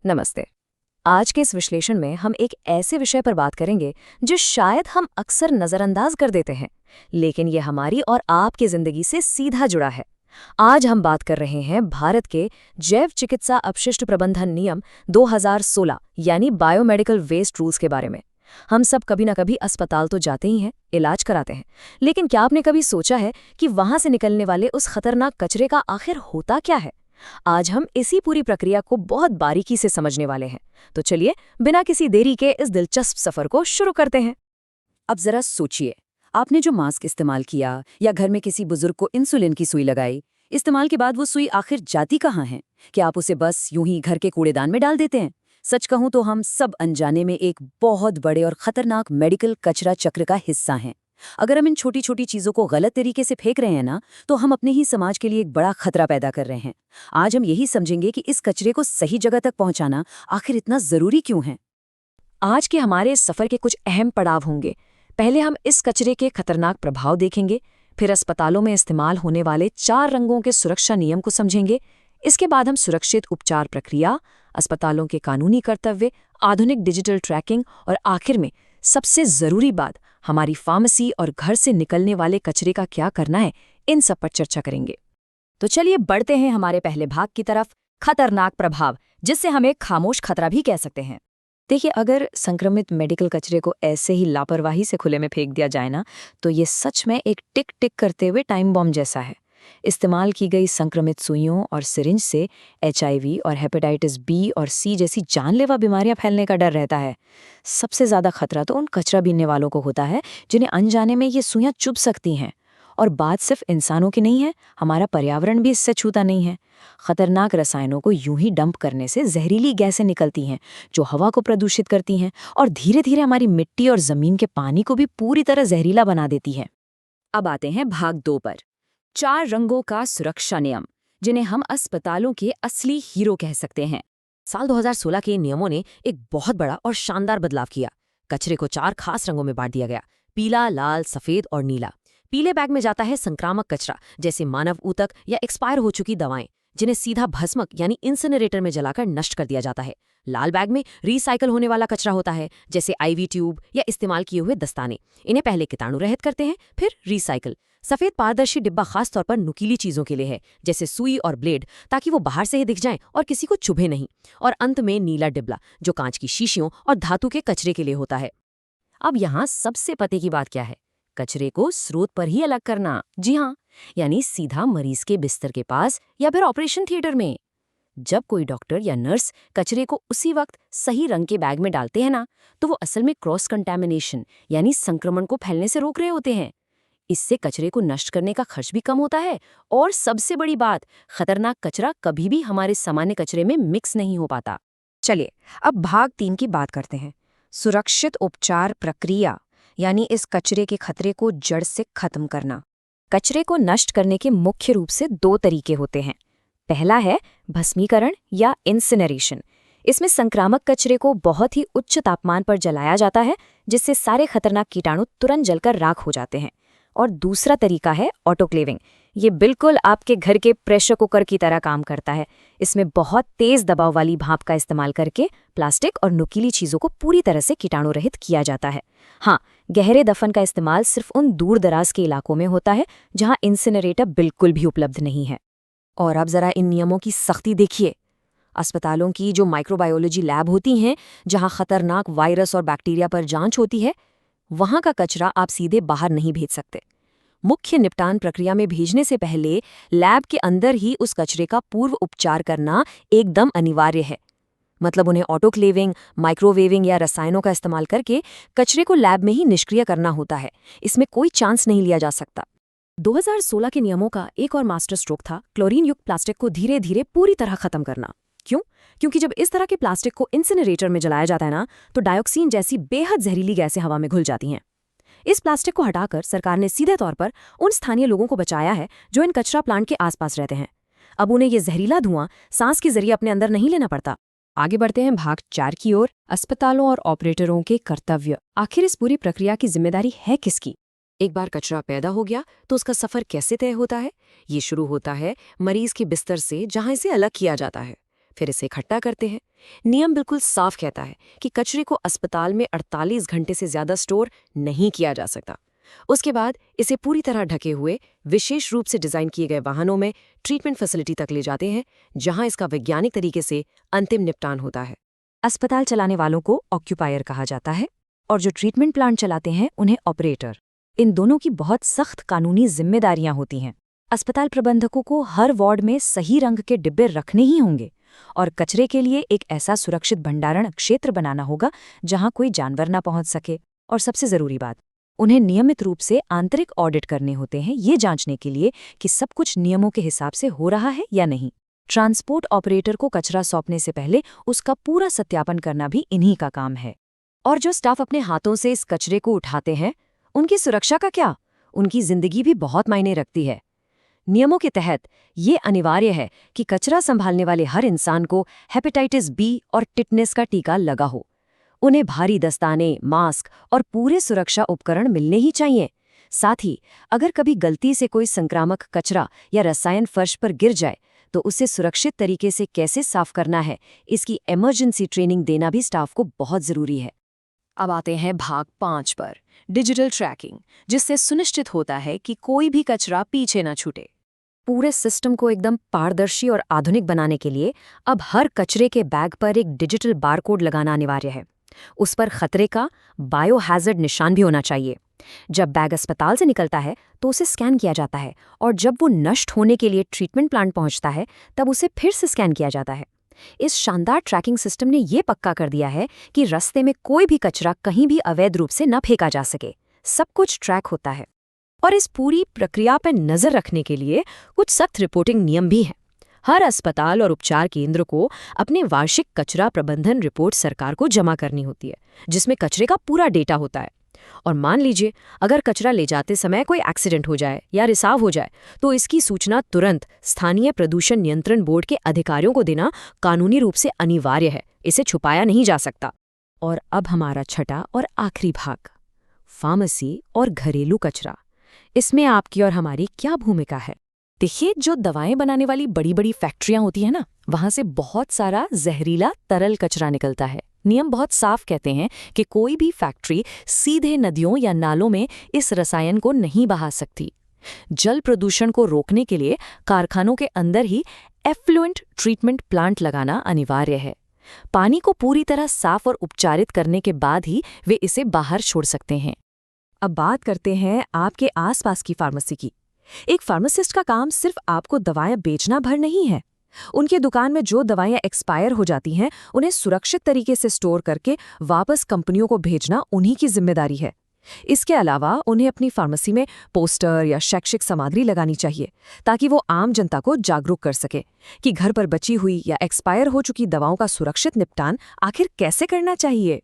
नमस्ते। आज के इस विश्लेषण में हम एक ऐसे विषय पर बात करेंगे जो शायद हम अक्सर नज़रअंदाज कर देते हैं, लेकिन ये हमारी और आपकी ज़िंदगी से सीधा जुड़ा है। आज हम बात कर रहे हैं भारत के जैव चिकित्सा अपशिष्ट प्रबंधन नियम 2016 यानी बायोमेडिकल वेस्ट रूल्स के बारे में। हम सब कभी ना कभी अस्पताल तो जाते ही हैं, इलाज कराते हैं, लेकिन क्या आपने कभी सोचा है कि वहां से निकलने वाले उस खतरनाक कचरे का आखिर होता क्या है? आज हम इसी पूरी प्रक्रिया को बहुत बारीकी से समझने वाले हैं। तो चलिए बिना किसी देरी के इस दिलचस्प सफर को शुरू करते हैं। अब जरा सोचिए, आपने जो मास्क इस्तेमाल किया या घर में किसी बुजुर्ग को इंसुलिन की सुई लगाई, इस्तेमाल के बाद वो सुई आखिर जाती कहाँ है? क्या आप उसे बस यूं ही घर के कूड़ेदान में डाल देते हैं? सच कहूं तो हम सब अनजाने में एक बहुत बड़े और खतरनाक मेडिकल कचरा चक्र का हिस्सा हैं। अगर हम इन छोटी छोटी चीजों को गलत तरीके से फेंक रहे हैं ना, तो हम अपने ही समाज के लिए एक बड़ा खतरा पैदा कर रहे हैं। आज हम यही समझेंगे कि इस कचरे को सही जगह तक पहुंचाना आखिर इतना जरूरी क्यों है। आज के हमारे इस सफर के कुछ अहम पड़ाव होंगे। पहले हम इस कचरे के खतरनाक प्रभाव देखेंगे, फिर अस्पतालों में इस्तेमाल होने वाले 4 रंगों के सुरक्षा नियम को समझेंगे। इसके बाद हम सुरक्षित उपचार प्रक्रिया, अस्पतालों के कानूनी कर्तव्य, आधुनिक डिजिटल ट्रैकिंग और आखिर में सबसे जरूरी बात, हमारी फार्मेसी और घर से निकलने वाले कचरे का क्या करना है, इन सब पर चर्चा करेंगे। तो चलिए बढ़ते हैं हमारे पहले भाग की तरफ, खतरनाक प्रभाव, जिससे हम एक खामोश खतरा भी कह सकते हैं। देखिए, अगर संक्रमित मेडिकल कचरे को ऐसे ही लापरवाही से खुले में फेंक दिया जाए ना, तो ये सच में एक टिक टिक करते हुए टाइम बॉम्ब जैसा है। इस्तेमाल की गई संक्रमित सुइयों और सिरिंज से HIV और हेपेटाइटिस B और C जैसी जानलेवा बीमारियां फैलने का डर रहता है। सबसे ज्यादा खतरा तो उन कचरा बीनने वालों को होता है जिन्हें अनजाने में ये सुइयां चुभ सकती हैं। और बात सिर्फ इंसानों की नहीं है, हमारा पर्यावरण भी इससे छूता नहीं है। खतरनाक रसायनों को यूं ही डंप करने से जहरीली गैसें निकलती हैं जो हवा को प्रदूषित करती हैं और धीरे धीरे हमारी मिट्टी और जमीन के पानी को भी पूरी तरह जहरीला बना देती है। अब आते हैं भाग 2 पर, 4 रंगों का सुरक्षा नियम, जिन्हें हम अस्पतालों के असली हीरो कह सकते हैं। साल 2016 के नियमों ने एक बहुत बड़ा और शानदार बदलाव किया। कचरे को 4 खास रंगों में बांट दिया गया: पीला, लाल, सफेद और नीला। पीले बैग में जाता है संक्रामक कचरा, जैसे मानव ऊतक या एक्सपायर हो चुकी दवाएं, जिन्हें सीधा भस्मक यानी इंसिनरेटर में जलाकर नष्ट कर दिया जाता है। लाल बैग में रिसाइकल होने वाला कचरा होता है, जैसे IV ट्यूब या इस्तेमाल किए हुए दस्ताने। इन्हें पहले कीटाणु रहित करते हैं, फिर रिसाइकल। सफेद पारदर्शी डिब्बा खास तौर पर नुकीली चीजों के लिए है, जैसे सुई और ब्लेड, ताकि वो बाहर से ही दिख जाएं और किसी को चुभे नहीं। और अंत में नीला डिब्बा, जो कांच की शीशियों और धातु के कचरे के लिए होता है। अब यहाँ सबसे पते की बात क्या है? कचरे को स्रोत पर ही अलग करना। जी हाँ, यानी सीधा मरीज के बिस्तर के पास या फिर ऑपरेशन थिएटर में। जब कोई डॉक्टर या नर्स कचरे को उसी वक्त सही रंग के बैग में डालते हैं ना, तो वो असल में क्रॉस कंटैमिनेशन यानी संक्रमण को फैलने से रोक रहे होते हैं। इससे कचरे को नष्ट करने का खर्च भी कम होता है और सबसे बड़ी बात, खतरनाक कचरा कभी भी हमारे सामान्य कचरे में मिक्स नहीं हो पाता। चलिए अब भाग 3 की बात करते हैं, सुरक्षित उपचार प्रक्रिया, यानी इस कचरे के खतरे को जड़ से खत्म करना। कचरे को नष्ट करने के मुख्य रूप से 2 तरीके होते हैं। पहला है भस्मीकरण या इंसिनरेशन। इसमें संक्रामक कचरे को बहुत ही उच्च तापमान पर जलाया जाता है, जिससे सारे खतरनाक कीटाणु तुरंत जलकर राख हो जाते हैं। और दूसरा तरीका है ऑटोक्लेविंग। ये बिल्कुल आपके घर के प्रेशर कुकर की तरह काम करता है। इसमें बहुत तेज दबाव वाली भाप का इस्तेमाल करके प्लास्टिक और नुकीली चीज़ों को पूरी तरह से कीटाणु रहित किया जाता है। हाँ, गहरे दफन का इस्तेमाल सिर्फ उन दूर दराज के इलाकों में होता है जहाँ इंसिनरेटर बिल्कुल भी उपलब्ध नहीं है। और अब जरा इन नियमों की सख्ती देखिए। अस्पतालों की जो माइक्रोबायोलॉजी लैब होती हैं, जहाँ खतरनाक वायरस और बैक्टीरिया पर जांच होती है, वहां का कचरा आप सीधे बाहर नहीं भेज सकते। मुख्य निपटान प्रक्रिया में भेजने से पहले लैब के अंदर ही उस कचरे का पूर्व उपचार करना एकदम अनिवार्य है। मतलब उन्हें ऑटोक्लेविंग, माइक्रोवेविंग या रसायनों का इस्तेमाल करके कचरे को लैब में ही निष्क्रिय करना होता है। इसमें कोई चांस नहीं लिया जा सकता। 2016 के नियमों का एक और मास्टर स्ट्रोक था क्लोरीन युक्त प्लास्टिक को धीरे धीरे पूरी तरह खत्म करना। क्यों? क्योंकि जब इस तरह के प्लास्टिक को इंसिनरेटर में जलाया जाता है ना, तो डाइऑक्सीन जैसी बेहद जहरीली गैसें हवा में घुल जाती हैं। इस प्लास्टिक को हटाकर सरकार ने सीधे तौर पर उन स्थानीय लोगों को बचाया है जो इन कचरा प्लांट के आसपास रहते हैं। अब उन्हें ये जहरीला धुआं सांस के जरिए अपने अंदर नहीं लेना पड़ता। आगे बढ़ते हैं भाग 4 की ओर, अस्पतालों और ऑपरेटरों के कर्तव्य। आखिर इस पूरी प्रक्रिया की जिम्मेदारी है किसकी? एक बार कचरा पैदा हो गया तो उसका सफर कैसे तय होता है? ये शुरू होता है मरीज के बिस्तर से, जहां इसे अलग किया जाता है। फिर इसे इकट्ठा करते हैं। नियम बिल्कुल साफ कहता है कि कचरे को अस्पताल में 48 घंटे से ज्यादा स्टोर नहीं किया जा सकता। उसके बाद इसे पूरी तरह ढके हुए विशेष रूप से डिजाइन किए गए वाहनों में ट्रीटमेंट फैसिलिटी तक ले जाते हैं, जहां इसका वैज्ञानिक तरीके से अंतिम निपटान होता है। अस्पताल चलाने वालों को ऑक्यूपायर कहा जाता है और जो ट्रीटमेंट प्लांट चलाते हैं उन्हें ऑपरेटर। इन दोनों की बहुत सख्त कानूनी जिम्मेदारियां होती हैं। अस्पताल प्रबंधकों को हर वार्ड में सही रंग के डिब्बे रखने ही होंगे और कचरे के लिए एक ऐसा सुरक्षित भंडारण क्षेत्र बनाना होगा जहां कोई जानवर ना पहुंच सके। और सबसे जरूरी बात, उन्हें नियमित रूप से आंतरिक ऑडिट करने होते हैं, ये जांचने के लिए कि सब कुछ नियमों के हिसाब से हो रहा है या नहीं। ट्रांसपोर्ट ऑपरेटर को कचरा सौंपने से पहले उसका पूरा सत्यापन करना भी इन्हीं का काम है। और जो स्टाफ अपने हाथों से इस कचरे को उठाते हैं, उनकी सुरक्षा का क्या? उनकी जिंदगी भी बहुत मायने रखती है। नियमों के तहत ये अनिवार्य है कि कचरा संभालने वाले हर इंसान को हेपेटाइटिस बी और टिटनेस का टीका लगा हो। उन्हें भारी दस्ताने, मास्क और पूरे सुरक्षा उपकरण मिलने ही चाहिए। साथ ही अगर कभी गलती से कोई संक्रामक कचरा या रसायन फर्श पर गिर जाए तो उसे सुरक्षित तरीके से कैसे साफ करना है, इसकी इमरजेंसी ट्रेनिंग देना भी स्टाफ को बहुत जरूरी है। अब आते हैं भाग 5 पर, डिजिटल ट्रैकिंग, जिससे सुनिश्चित होता है कि कोई भी कचरा पीछे न छूटे। पूरे सिस्टम को एकदम पारदर्शी और आधुनिक बनाने के लिए अब हर कचरे के बैग पर एक डिजिटल बारकोड लगाना अनिवार्य है। उस पर खतरे का बायोहैजर्ड निशान भी होना चाहिए। जब बैग अस्पताल से निकलता है तो उसे स्कैन किया जाता है और जब वो नष्ट होने के लिए ट्रीटमेंट प्लांट पहुंचता है तब उसे फिर से स्कैन किया जाता है। इस शानदार ट्रैकिंग सिस्टम ने ये पक्का कर दिया है कि रास्ते में कोई भी कचरा कहीं भी अवैध रूप से न फेंका जा सके। सब कुछ ट्रैक होता है। और इस पूरी प्रक्रिया पर नजर रखने के लिए कुछ सख्त रिपोर्टिंग नियम भी हैं। हर अस्पताल और उपचार केंद्र को अपने वार्षिक कचरा प्रबंधन रिपोर्ट सरकार को जमा करनी होती है, जिसमें कचरे का पूरा डेटा होता है। और मान लीजिए अगर कचरा ले जाते समय कोई एक्सीडेंट हो जाए या रिसाव हो जाए तो इसकी सूचना तुरंत स्थानीय प्रदूषण नियंत्रण बोर्ड के अधिकारियों को देना कानूनी रूप से अनिवार्य है। इसे छुपाया नहीं जा सकता। और अब हमारा छठा और आखिरी भाग, फार्मेसी और घरेलू कचरा। इसमें आपकी और हमारी क्या भूमिका है? देखिए, जो दवाएं बनाने वाली बड़ी बड़ी फैक्ट्रियां होती हैं ना, वहां से बहुत सारा जहरीला तरल कचरा निकलता है। नियम बहुत साफ कहते हैं कि कोई भी फैक्ट्री सीधे नदियों या नालों में इस रसायन को नहीं बहा सकती। जल प्रदूषण को रोकने के लिए कारखानों के अंदर ही एफ्लुएंट ट्रीटमेंट प्लांट लगाना अनिवार्य है। पानी को पूरी तरह साफ और उपचारित करने के बाद ही वे इसे बाहर छोड़ सकते हैं। अब बात करते हैं आपके आसपास की फार्मेसी की। एक फार्मासिस्ट का काम सिर्फ आपको दवाएं बेचना भर नहीं है। उनकी दुकान में जो दवाएं एक्सपायर हो जाती हैं, उन्हें सुरक्षित तरीके से स्टोर करके वापस कंपनियों को भेजना उन्हीं की जिम्मेदारी है। इसके अलावा उन्हें अपनी फार्मेसी में पोस्टर या शैक्षिक सामग्री लगानी चाहिए ताकि वो आम जनता को जागरूक कर सके कि घर पर बची हुई या एक्सपायर हो चुकी दवाओं का सुरक्षित निपटान आखिर कैसे करना चाहिए।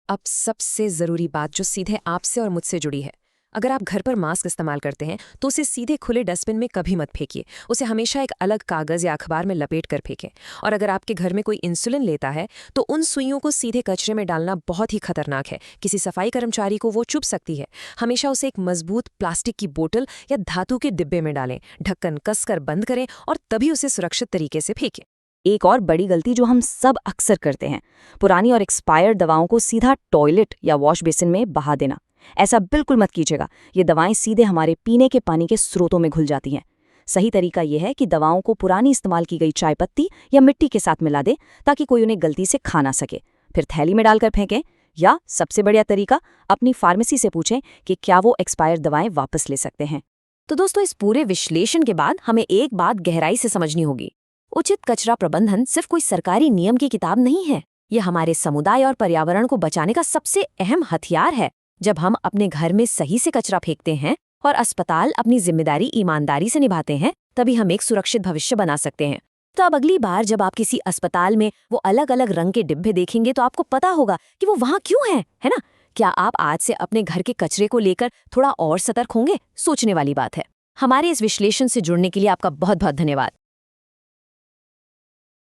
अब सबसे ज़रूरी बात जो सीधे आपसे और मुझसे जुड़ी है, अगर आप घर पर मास्क इस्तेमाल करते हैं तो उसे सीधे खुले डस्टबिन में कभी मत फेंकिए। उसे हमेशा एक अलग कागज़ या अखबार में लपेट कर फेंकें। और अगर आपके घर में कोई इंसुलिन लेता है तो उन सुइयों को सीधे कचरे में डालना बहुत ही खतरनाक है। किसी सफाई कर्मचारी को वो चुभ सकती है। हमेशा उसे एक मजबूत प्लास्टिक की बोतल या धातु के डिब्बे में डालें, ढक्कन कसकर बंद करें और तभी उसे सुरक्षित तरीके से फेंकें। एक और बड़ी गलती जो हम सब अक्सर करते हैं, पुरानी और एक्सपायर्ड दवाओं को सीधा टॉयलेट या वॉश बेसिन में बहा देना। ऐसा बिल्कुल मत कीजिएगा। ये दवाएं सीधे हमारे पीने के पानी के स्रोतों में घुल जाती हैं। सही तरीका यह है कि दवाओं को पुरानी इस्तेमाल की गई चाय पत्ती या मिट्टी के साथ मिला दें ताकि कोई उन्हें गलती से खा ना सके। फिर थैली में डालकर फेंकें, या सबसे बढ़िया तरीका, अपनी फार्मेसी से पूछें कि क्या वो एक्सपायर्ड दवाएं वापस ले सकते हैं। तो दोस्तों, इस पूरे विश्लेषण के बाद हमें एक बात गहराई से समझनी होगी। उचित कचरा प्रबंधन सिर्फ कोई सरकारी नियम की किताब नहीं है। यह हमारे समुदाय और पर्यावरण को बचाने का सबसे अहम हथियार है। जब हम अपने घर में सही से कचरा फेंकते हैं और अस्पताल अपनी जिम्मेदारी ईमानदारी से निभाते हैं, तभी हम एक सुरक्षित भविष्य बना सकते हैं। तो अब अगली बार जब आप किसी अस्पताल में वो अलग अलग रंग के डिब्बे देखेंगे तो आपको पता होगा कि वो वहाँ क्यों है ना? क्या आप आज से अपने घर के कचरे को लेकर थोड़ा और सतर्क होंगे? सोचने वाली बात है। हमारे इस विश्लेषण से जुड़ने के लिए आपका बहुत बहुत धन्यवाद।